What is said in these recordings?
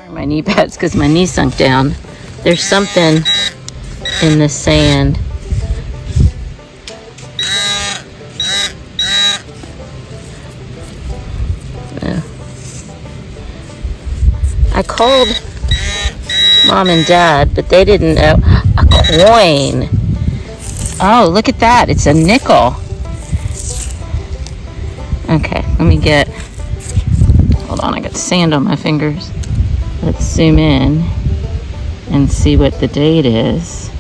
Wearing my knee pads because my knee sunk down. There's something in the sand. I called Mom and Dad, but they didn't know. A coin. Oh, look at that. It's a nickel. Okay, let me get... Hold on, I got sand on my fingers. Let's zoom in and see what the date is.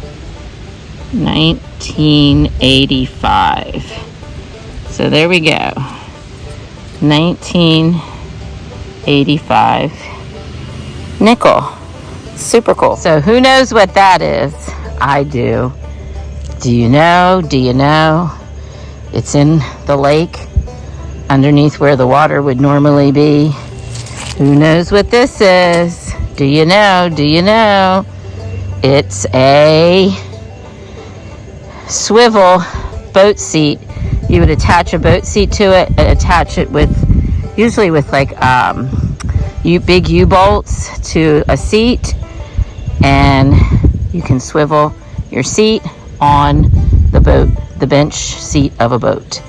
1985. So there we go. 1985. Nickel. Super cool. So who knows what that is? I do. Do you know? Do you know? It's in the lake underneath where the water would normally be. Who knows what this is? Do you know? Do you know? It's a swivel boat seat. You would attach a boat seat to it and attach it with, usually with like big U-bolts to a seat, and you can swivel your seat on the boat, the bench seat of a boat.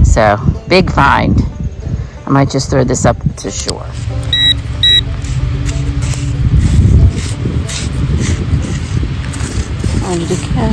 So, big find. I might just throw this up to shore. Where did it go?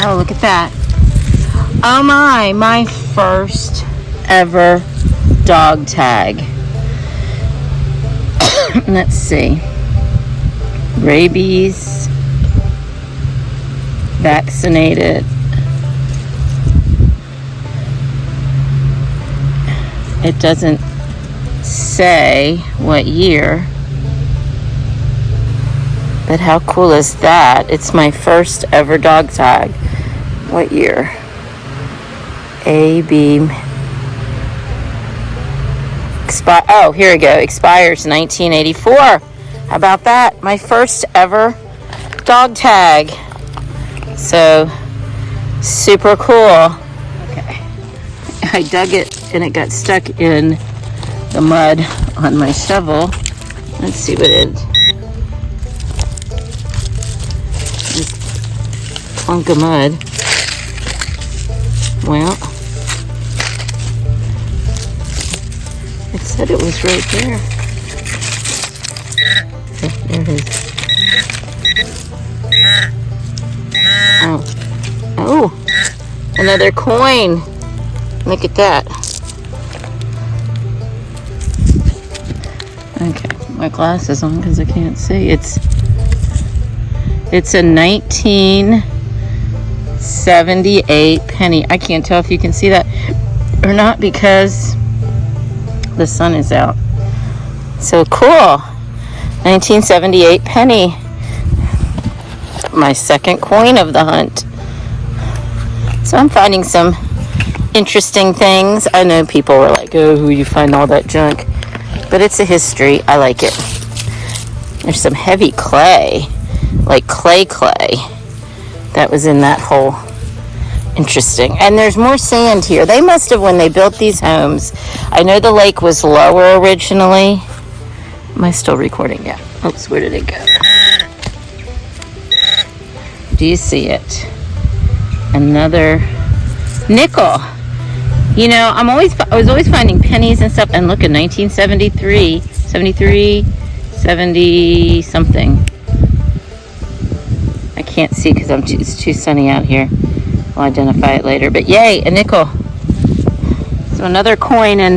Oh, look at that. Oh my first ever dog tag. Let's see. Rabies, vaccinated. It doesn't say what year. But how cool is that? It's my first ever dog tag. What year? Oh, here we go. Expires 1984. How about that? My first ever dog tag. So, super cool. Okay. I dug it and it got stuck in the mud on my shovel. Let's see what it is. This clunk of mud. Well, it said it was right there. Okay, there it is. Oh, another coin. Look at that. Okay, my glasses on because I can't see. It's a 1978 penny. I can't tell if you can see that or not because the sun is out. So cool. 1978 penny. My second coin of the hunt. So I'm finding some interesting things. I know people were like, oh, who you find all that junk? But it's a history. I like it. There's some heavy clay, like clay that was in that hole. Interesting. And there's more sand here. They must have, when they built these homes, I know the lake was lower originally. Am I still recording? Yeah. Oops, where did it go? Do you see it? Another nickel. You know, I was always finding pennies and stuff. And look at 1973, 70 something. I can't see because it's too sunny out here. I'll identify it later. But yay, a nickel. So So another coin in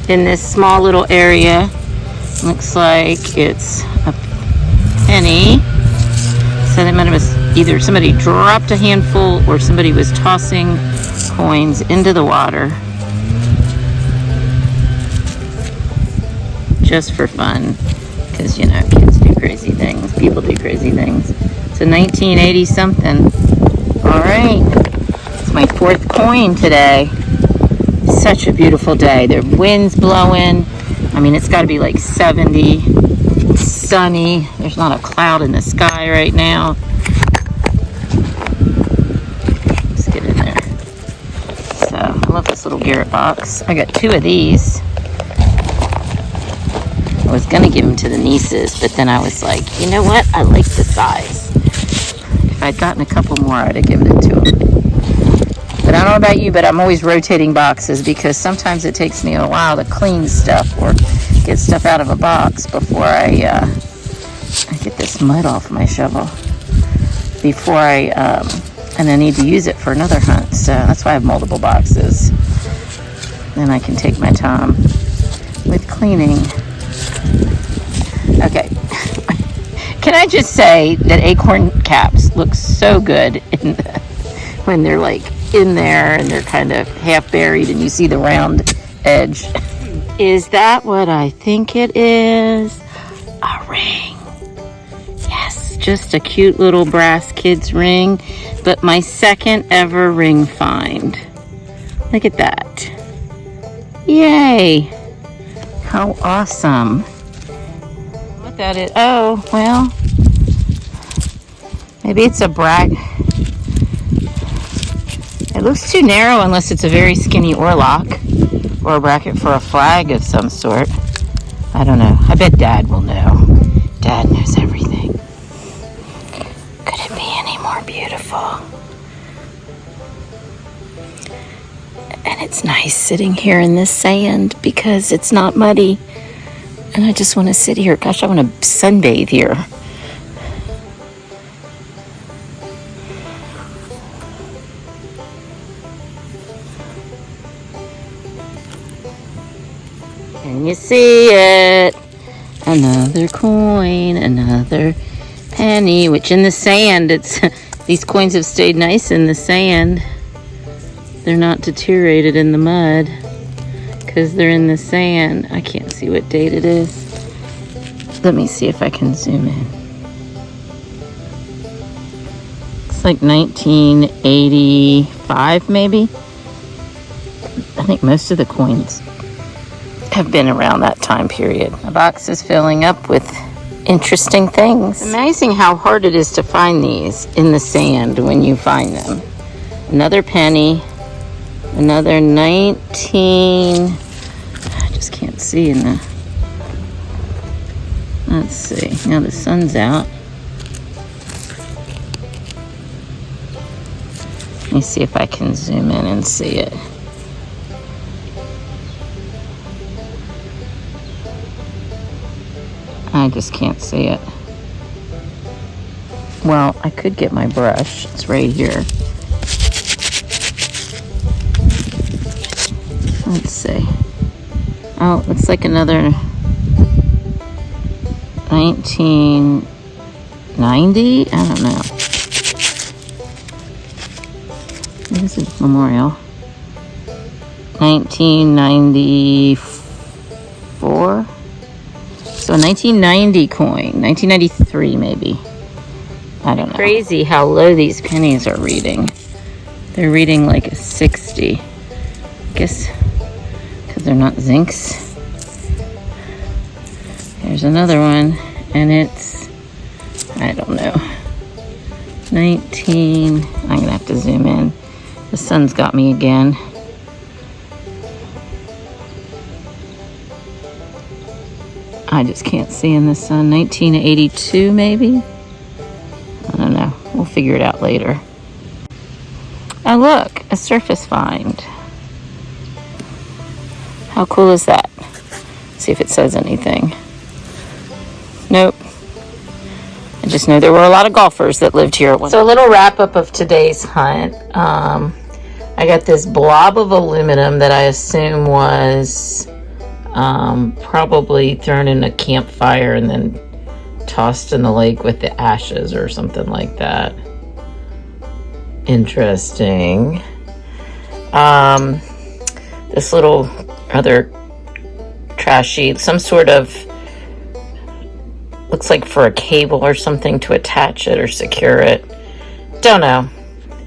this small little area. Looks like it's a penny. So that meant it was either somebody dropped a handful or somebody was tossing coins into the water just for fun. Because, you know, kids do crazy things. People do crazy things. It's a 1980 something. All right. It's my fourth coin today. Such a beautiful day. The wind's blowing. I mean, it's got to be like 70. It's sunny. There's not a cloud in the sky right now. Let's get in there. So, I love this little Garrett box. I got 2 of these. I was going to give them to the nieces, but then I was like, you know what? I like the size. If I'd gotten a couple more, I'd have given it to them. But I don't know about you, but I'm always rotating boxes because sometimes it takes me a while to clean stuff or get stuff out of a box before I get this mud off my shovel. Before and I need to use it for another hunt. So that's why I have multiple boxes. Then I can take my time with cleaning. Okay. Can I just say that acorn caps look so good when they're like in there and they're kind of half buried and you see the round edge. Is that what I think it is? A ring. Yes, just a cute little brass kid's ring, but my second ever ring find. Look at that. Yay. How awesome. What that is? Oh, well, maybe it's a bracket. It looks too narrow unless it's a very skinny oarlock or a bracket for a flag of some sort. I don't know. I bet Dad will know. Dad knows everything. Could it be any more beautiful? And it's nice sitting here in this sand because it's not muddy. And I just want to sit here. Gosh, I want to sunbathe here. Can you see it? Another coin, another penny, which in the sand, these coins have stayed nice in the sand. They're not deteriorated in the mud because they're in the sand. I can't see what date it is. Let me see if I can zoom in. It's like 1985 maybe. I think most of the coins have been around that time period. The box is filling up with interesting things. It's amazing how hard it is to find these in the sand when you find them. Another penny. Another 19... I just can't see in the... Let's see. Now the sun's out. Let me see if I can zoom in and see it. I just can't see it. Well, I could get my brush. It's right here. Let's see. Oh, looks like another 1990? I don't know. This is Memorial. 1994? So a 1990 coin. 1993 maybe. I don't know. Crazy how low these pennies are reading. They're reading like a 60. I guess because they're not zincs. There's another one, and it's, I don't know, 19, I'm going to have to zoom in. The sun's got me again. I just can't see in the sun. 1982 maybe? I don't know. We'll figure it out later. Oh look, a surface find. How cool is that? See if it says anything. Nope. I just know there were a lot of golfers that lived here. So a little wrap up of today's hunt. I got this blob of aluminum that I assume was probably thrown in a campfire and then tossed in the lake with the ashes or something like that. Interesting. This little other trashy, some sort of, looks like for a cable or something to attach it or secure it. Don't know.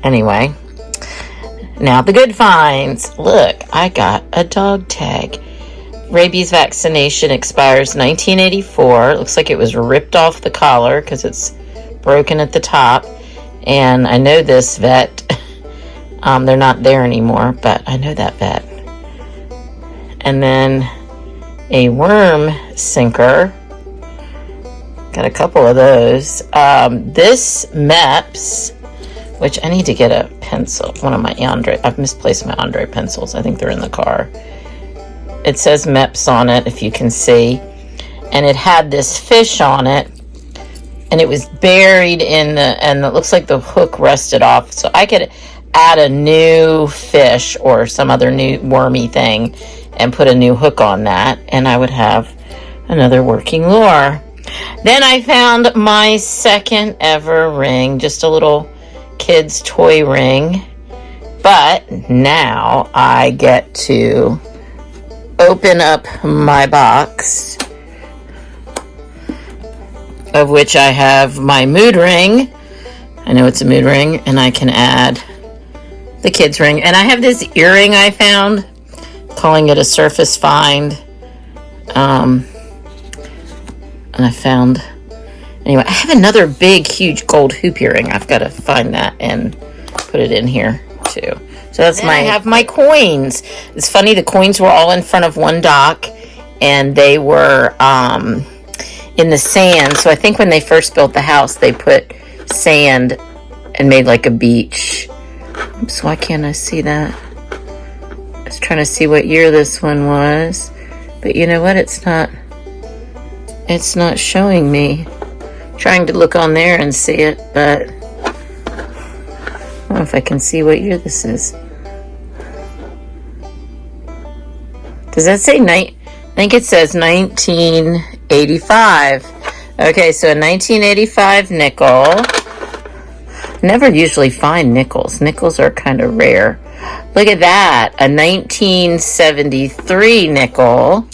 Anyway, now the good finds. Look, I got a dog tag. Rabies vaccination expires 1984. Looks like it was ripped off the collar because it's broken at the top. And I know this vet. They're not there anymore, but I know that vet. And then a worm sinker. Got a couple of those. This MEPS, which I need to get a pencil. One of my Andre. I've misplaced my Andre pencils. I think they're in the car. It says MEPS on it, if you can see. And it had this fish on it. And it was buried in the, and it looks like the hook rusted off. So I could add a new fish or some other new wormy thing and put a new hook on that. And I would have another working lure. Then I found my second ever ring. Just a little kid's toy ring. But now I get to open up my box, of which I have my mood ring. I know it's a mood ring, and I can add the kids ring. And I have this earring I found, calling it a surface find. And I found, anyway, I have another big, huge gold hoop earring. I've got to find that and put it in here too. So that's I have my coins. It's funny, the coins were all in front of one dock, and they were in the sand. So I think when they first built the house, they put sand and made like a beach. So why can't I see that? I was trying to see what year this one was, but you know what? It's not showing me. I'm trying to look on there and see it, but I don't know if I can see what year this is. Does that say I think it says 1985. Okay, so a 1985 nickel. Never usually find nickels. Nickels are kind of rare. Look at that. A 1973 nickel.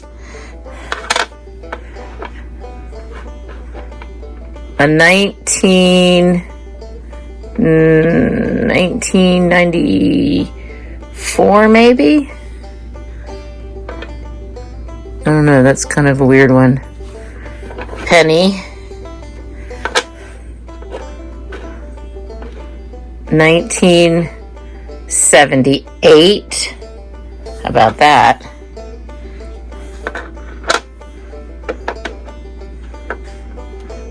A 1994 maybe? I don't know, that's kind of a weird one. Penny. 1978. How about that?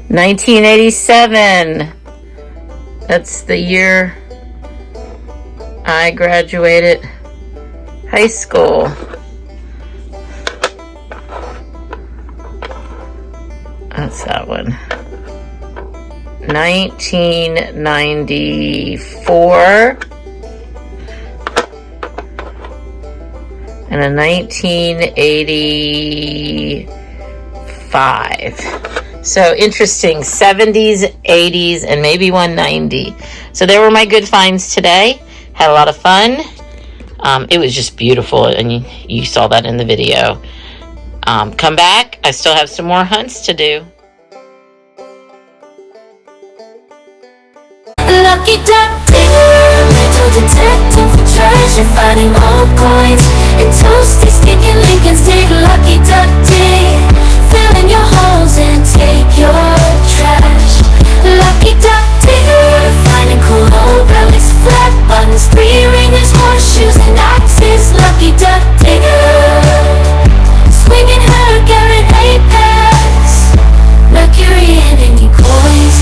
$1987. That's the year I graduated high school. That's that one. 1994. And a 1985. So interesting, 70s, 80s, and maybe 190. So there were my good finds today. Had a lot of fun. It was just beautiful, and you saw that in the video. Come back. I still have some more hunts to do. Lucky duck digger, metal detector for treasure, finding old coins and toasty sticky Lincolns. Dig lucky duck dig, fill in your holes and take your trash. Lucky duck digger, finding cool old relics, flat buttons, 3-ringers, horseshoes, and axes. Lucky duck digger, swinging her Garrett Apex, Mercury and any coins,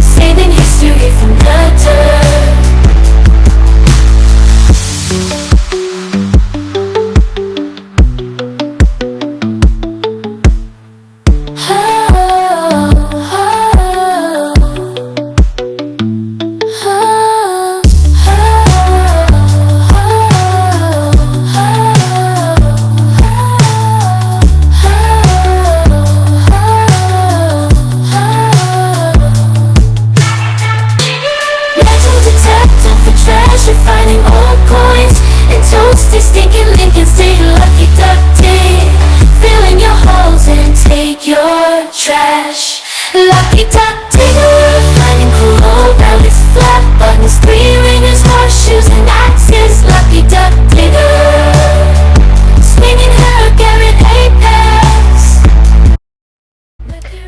saving history from the dirt. Oh. take your trash. Lucky duck digger, finding cool old relics, flat buttons, 3 ringers, horseshoes, and axes. Lucky duck digger, swinging her Garrett Apex.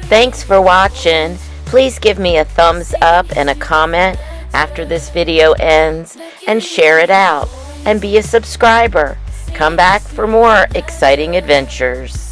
Thanks for watching. Please give me a thumbs up and a comment after this video ends, and share it out, and be a subscriber. Come back for more exciting adventures.